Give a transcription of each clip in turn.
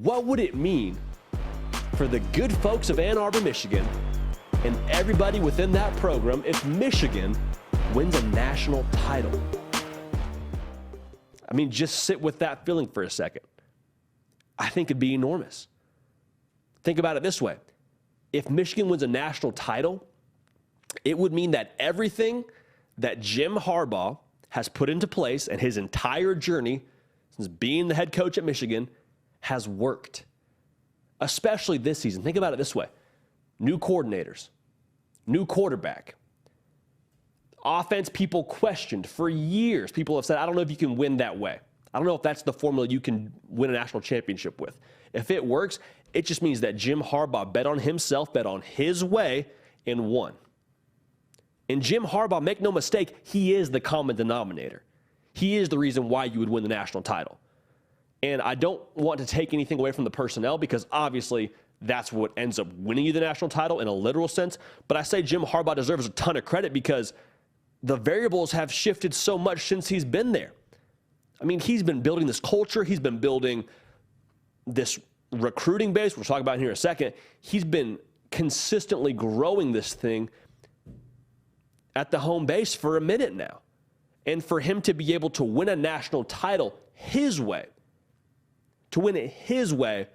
what would it mean for the good folks of Ann Arbor, Michigan, and everybody within that program if Michigan wins a national title? I mean, just sit with that feeling for a second. I think it'd be enormous. Think about it this way. If Michigan wins a national title, it would mean that everything that Jim Harbaugh has put into place and his entire journey since being the head coach at Michigan has worked, especially this season. Think about it this way. New coordinators, new quarterback, offense people questioned for years. People have said, I don't know if you can win that way. I don't know if that's the formula you can win a national championship with. If it works, it just means that Jim Harbaugh bet on himself, bet on his way, and won. And Jim Harbaugh, make no mistake, he is the common denominator. He is the reason why you would win the national title. And I don't want to take anything away from the personnel because obviously that's what ends up winning you the national title in a literal sense. But I say Jim Harbaugh deserves a ton of credit because the variables have shifted so much since he's been there. I mean, he's been building this culture. He's been building this recruiting base. We'll talk about it here in a second. He's been consistently growing this thing at the home base for a minute now. And for him to be able to win a national title his way, to win it his way,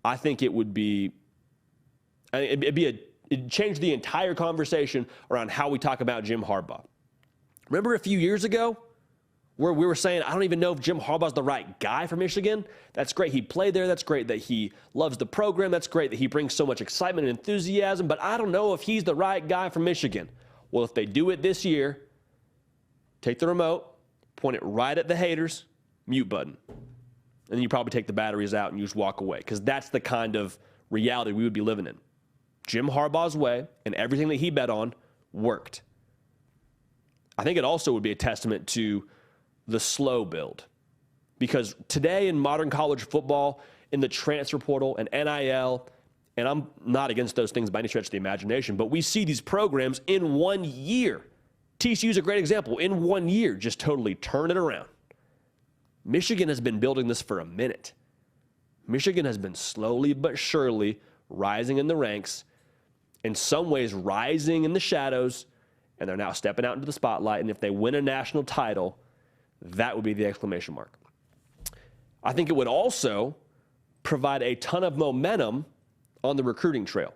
I think it would be, it'd change the entire conversation around how we talk about Jim Harbaugh. Remember a few years ago where we were saying, I don't even know if Jim Harbaugh's the right guy for Michigan? That's great he played there. That's great that he loves the program. That's great that he brings so much excitement and enthusiasm, but I don't know if he's the right guy for Michigan. Well, if they do it this year, take the remote, point it right at the haters, mute button. And then you probably take the batteries out and you just walk away because that's the kind of reality we would be living in. Jim Harbaugh's way and everything that he bet on worked. I think it also would be a testament to the slow build because today in modern college football, in the transfer portal and NIL, and I'm not against those things by any stretch of the imagination, but we see these programs in 1 year. TCU is a great example. In 1 year, just totally turn it around. Michigan has been building this for a minute. Michigan has been slowly but surely rising in the ranks, in some ways rising in the shadows, and they're now stepping out into the spotlight. And if they win a national title, that would be the exclamation mark. I think it would also provide a ton of momentum on the recruiting trail.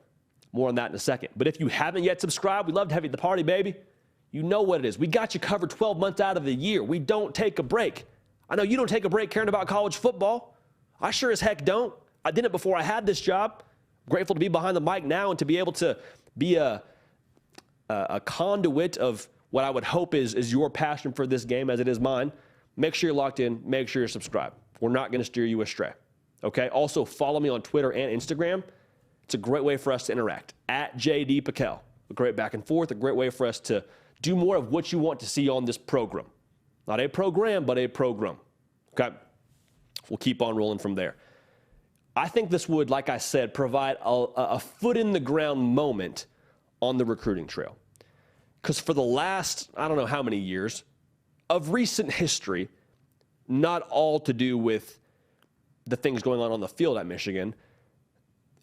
More on that in a second. But if you haven't yet subscribed, we'd love to have you at the party, baby. You know what it is. We got you covered 12 months out of the year. We don't take a break. I know you don't take a break caring about college football. I sure as heck don't. I did it before I had this job. I'm grateful to be behind the mic now and to be able to be a conduit of what I would hope is your passion for this game as it is mine. Make sure you're locked in. Make sure you're subscribed. We're not going to steer you astray. Okay? Also, follow me on Twitter and Instagram. It's a great way for us to interact. At JD Piquel. A great back and forth. A great way for us to do more of what you want to see on this program. Not a program, but a program. Okay? We'll keep on rolling from there. I think this would, like I said, provide a foot in the ground moment on the recruiting trail. Because for the last, I don't know how many years, of recent history, not all to do with the things going on the field at Michigan,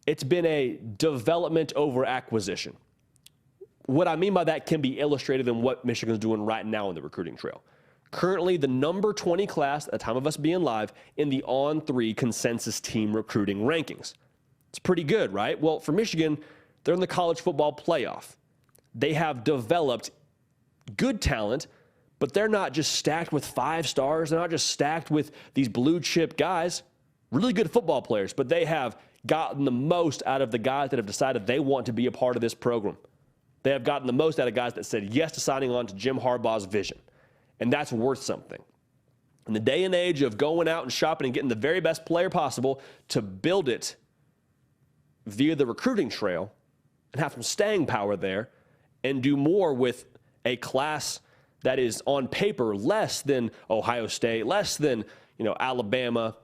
it's been a development over acquisition. What I mean by that can be illustrated in what Michigan's doing right now in the recruiting trail. Currently, the number 20 class at the time of us being live in the On3 consensus team recruiting rankings. It's pretty good, right? Well, for Michigan, they're in the college football playoff. They have developed good talent, but they're not just stacked with 5 stars. They're not just stacked with these blue chip guys, really good football players, but they have gotten the most out of the guys that have decided they want to be a part of this program. They have gotten the most out of guys that said yes to signing on to Jim Harbaugh's vision. And that's worth something. In the day and age of going out and shopping and getting the very best player possible to build it via the recruiting trail and have some staying power there and do more with a class that is on paper less than Ohio State, less than, Alabama,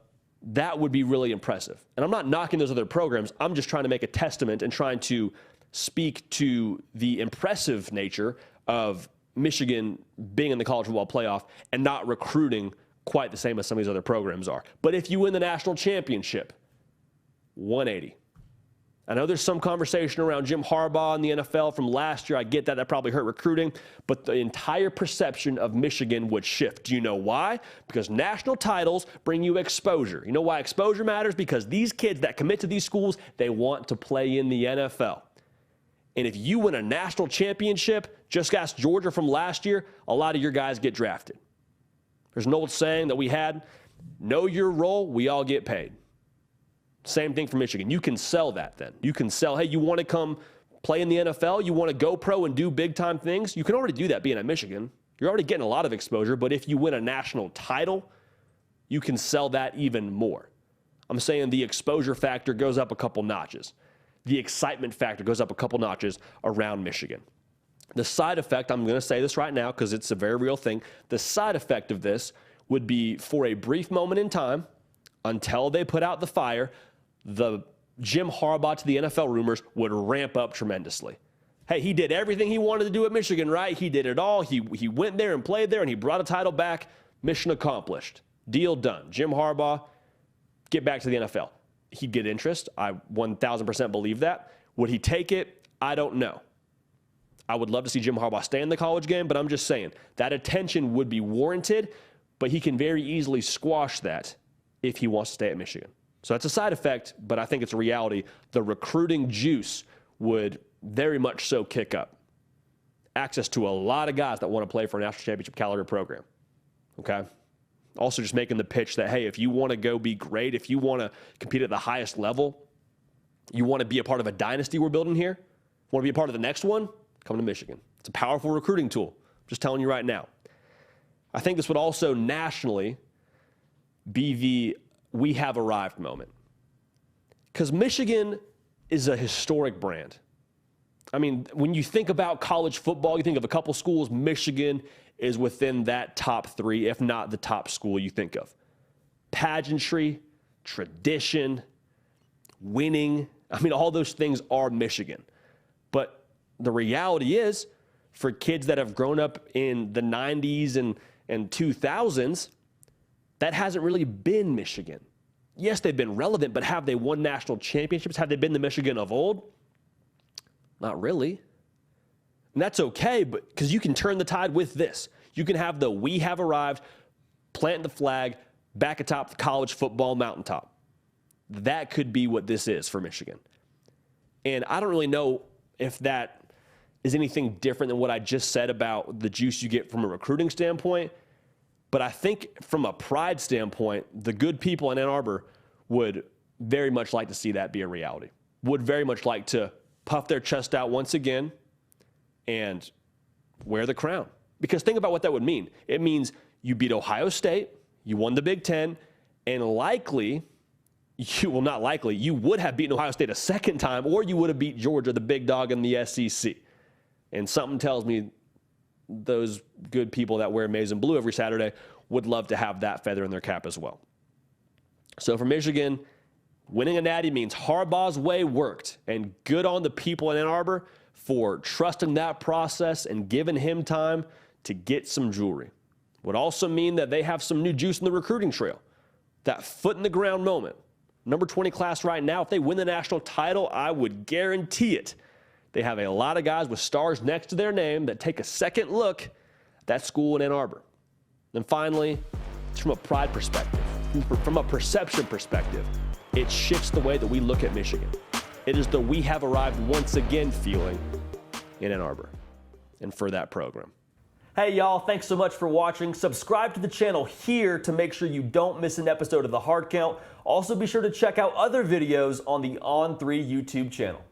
that would be really impressive. And I'm not knocking those other programs. I'm just trying to make a testament and trying to speak to the impressive nature of Michigan being in the college football playoff and not recruiting quite the same as some of these other programs are. But if you win the national championship, 180. I know there's some conversation around Jim Harbaugh in the NFL from last year. I get that. That probably hurt recruiting. But the entire perception of Michigan would shift. Do you know why? Because national titles bring you exposure. You know why exposure matters? Because these kids that commit to these schools, they want to play in the NFL. And if you win a national championship, just ask Georgia from last year, a lot of your guys get drafted. There's an old saying that we had, know your role, we all get paid. Same thing for Michigan. You can sell that then. You can sell, hey, you want to come play in the NFL? You want to go pro and do big-time things? You can already do that being at Michigan. You're already getting a lot of exposure, but if you win a national title, you can sell that even more. I'm saying the exposure factor goes up a couple notches. The excitement factor goes up a couple notches around Michigan. The side effect, I'm going to say this right now because it's a very real thing, the side effect of this would be for a brief moment in time, until they put out the fire, the Jim Harbaugh to the NFL rumors would ramp up tremendously. Hey, he did everything he wanted to do at Michigan, right? He did it all. He went there and played there, and he brought a title back. Mission accomplished. Deal done. Jim Harbaugh, get back to the NFL. He'd get interest. I 1,000% believe that. Would he take it? I don't know. I would love to see Jim Harbaugh stay in the college game, but I'm just saying that attention would be warranted, but he can very easily squash that if he wants to stay at Michigan. So that's a side effect, but I think it's a reality. The recruiting juice would very much so kick up. Access to a lot of guys that want to play for a national championship caliber program. Okay? Also just making the pitch that, hey, if you want to go be great, if you want to compete at the highest level, you want to be a part of a dynasty we're building here, want to be a part of the next one, come to Michigan. It's a powerful recruiting tool. Just telling you right now. I think this would also nationally be the we have arrived moment. Because Michigan is a historic brand. I mean, when you think about college football, you think of a couple schools, Michigan is within that top three, if not the top school you think of. Pageantry, tradition, winning, I mean, all those things are Michigan. But the reality is, for kids that have grown up in the 90s and 2000s, that hasn't really been Michigan. Yes, they've been relevant, but have they won national championships? Have they been the Michigan of old? Not really. And that's okay, but because you can turn the tide with this. You can have the we have arrived, plant the flag, back atop the college football mountaintop. That could be what this is for Michigan. And I don't really know if that is anything different than what I just said about the juice you get from a recruiting standpoint. But I think from a pride standpoint, the good people in Ann Arbor would very much like to see that be a reality. Would very much like to puff their chest out once again and wear the crown. Because think about what that would mean. It means you beat Ohio State, you won the Big Ten, and likely, you would have beaten Ohio State a second time, or you would have beat Georgia, the big dog in the SEC. And something tells me those good people that wear maize and blue every Saturday would love to have that feather in their cap as well. So for Michigan, winning a natty means Harbaugh's way worked, and good on the people in Ann Arbor for trusting that process and giving him time to get some jewelry. Would also mean that they have some new juice in the recruiting trail. That foot in the ground moment. Number 20 class right now, if they win the national title, I would guarantee it. They have a lot of guys with stars next to their name that take a second look at that school in Ann Arbor. And finally, it's from a pride perspective, from a perception perspective, it shifts the way that we look at Michigan. It is the we have arrived once again feeling in Ann Arbor and for that program. Hey y'all, thanks so much for watching. Subscribe to the channel here to make sure you don't miss an episode of The Hard Count. Also be sure to check out other videos on the On3 YouTube channel.